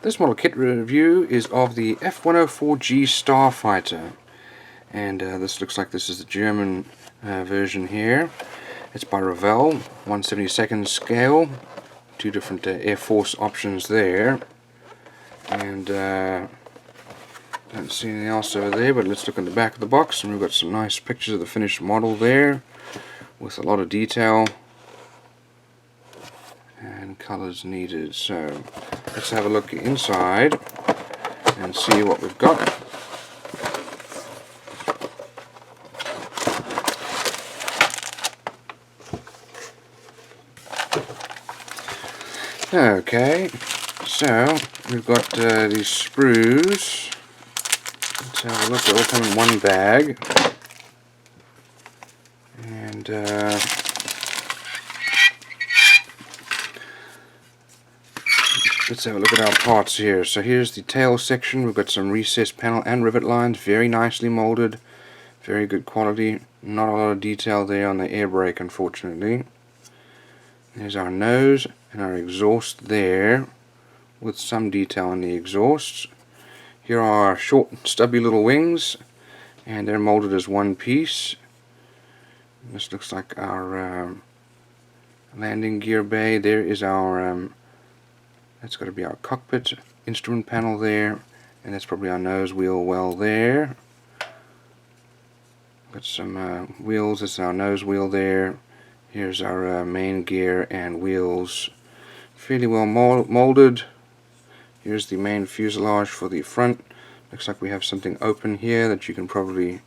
This model kit review is of the F-104G Starfighter, and this looks like this is the German version here. It's by Revell, 1/72 scale, two different Air Force options there, and don't see anything else over there, but let's look in the back of the box, and we've got some nice pictures of the finished model there with a lot of detail and colors needed. So let's have a look inside and see what we've got. Okay, so we've got these sprues. Let's have a look. They all come in one bag, and let's have a look at our parts here. So here's the tail section. We've got some recessed panel and rivet lines, very nicely molded, very good quality. Not a lot of detail there on the air brake, unfortunately. There's our nose and our exhaust there, with some detail on the exhausts. Here are our short, stubby little wings, and they're molded as one piece. This looks like our landing gear bay. There is our that's got to be our cockpit instrument panel there, and that's probably our nose wheel well there. Got some wheels. This is our nose wheel there. Here's our main gear and wheels, fairly well molded. Here's the main fuselage for the front. Looks like we have something open here that you can probably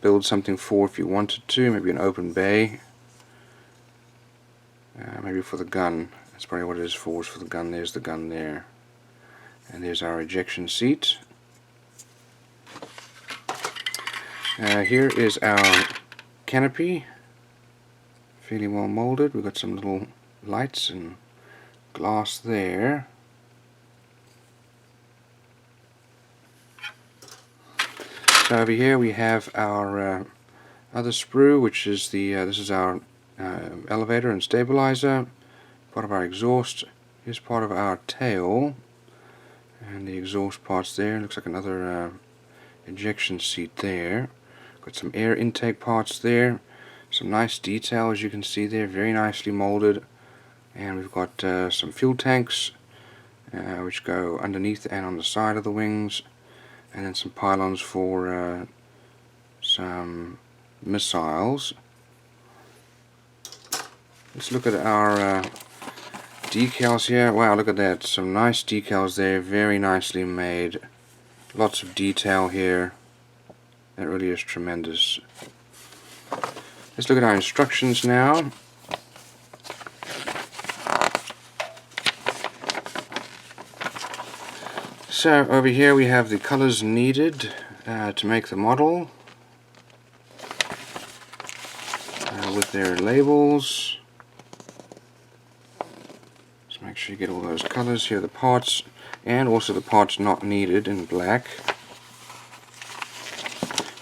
build something for if you wanted to. Maybe an open bay. Maybe for the gun. That's probably what it is for the gun. There's the gun there. And there's our ejection seat. Here is our canopy. Fairly well molded. We've got some little lights and glass there. So over here we have our other sprue, which is the this is our elevator and stabilizer. Part of our exhaust. Here's part of our tail, and the exhaust parts there. Looks like another ejection seat there. Got some air intake parts there. Some nice detail, as you can see there, very nicely molded. And we've got some fuel tanks which go underneath and on the side of the wings, and then some pylons for some missiles. Let's look at our decals here. Wow, look at that, some nice decals there, very nicely made, lots of detail here. That really is tremendous. Let's look at our instructions now. So over here we have the colors needed to make the model with their labels. Just make sure you get all those colors. Here are the parts, and also the parts not needed in black.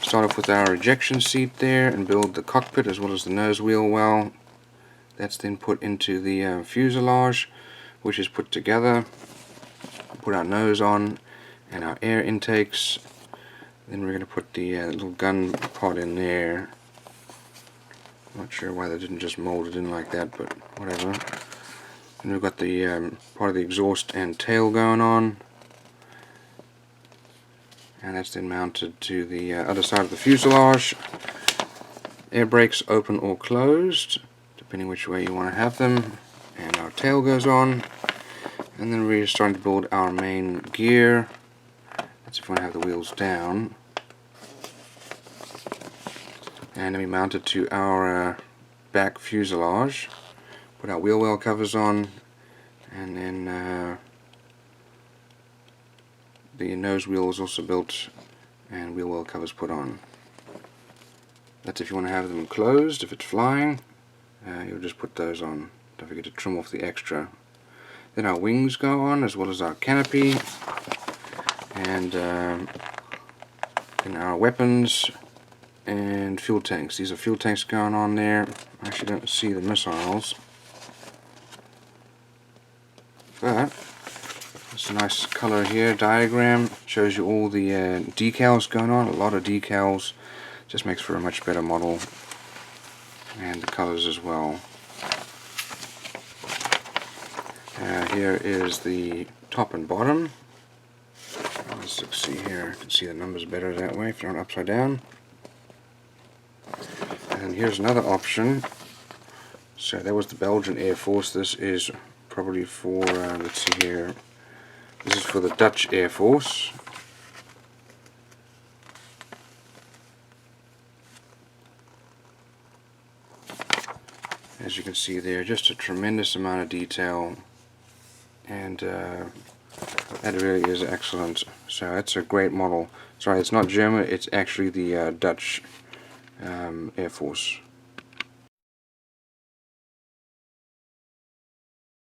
Start off with our ejection seat there and build the cockpit as well as the nose wheel well. That's then put into the fuselage, which is put together. Put our nose on and our air intakes. Then we're going to put the little gun part in there. Not sure why they didn't just mold it in like that, but whatever. And we've got the part of the exhaust and tail going on. And that's then mounted to the other side of the fuselage. Air brakes open or closed, depending which way you want to have them. And our tail goes on. And then we're starting to build our main gear. That's if we want to have the wheels down. And then we mount it to our back fuselage. Put our wheel well covers on. And then the nose wheel is also built and wheel well covers put on. That's if you want to have them closed. If it's flying, you'll just put those on. Don't forget to trim off the extra. Then our wings go on, as well as our canopy, and then our weapons, and and fuel tanks. These are fuel tanks going on there. I actually don't see the missiles, but it's a nice color here. Diagram shows you all the decals going on. A lot of decals. Just makes for a much better model, and the colors as well. Here is the top and bottom. Let's see here. You can see the numbers better that way if you're not upside down. And here's another option. So that was the Belgian Air Force. This is probably for, let's see here. This is for the Dutch Air Force. As you can see there, just a tremendous amount of detail, and that really is excellent. So that's a great model. Sorry, it's not German, it's actually the Dutch Air Force.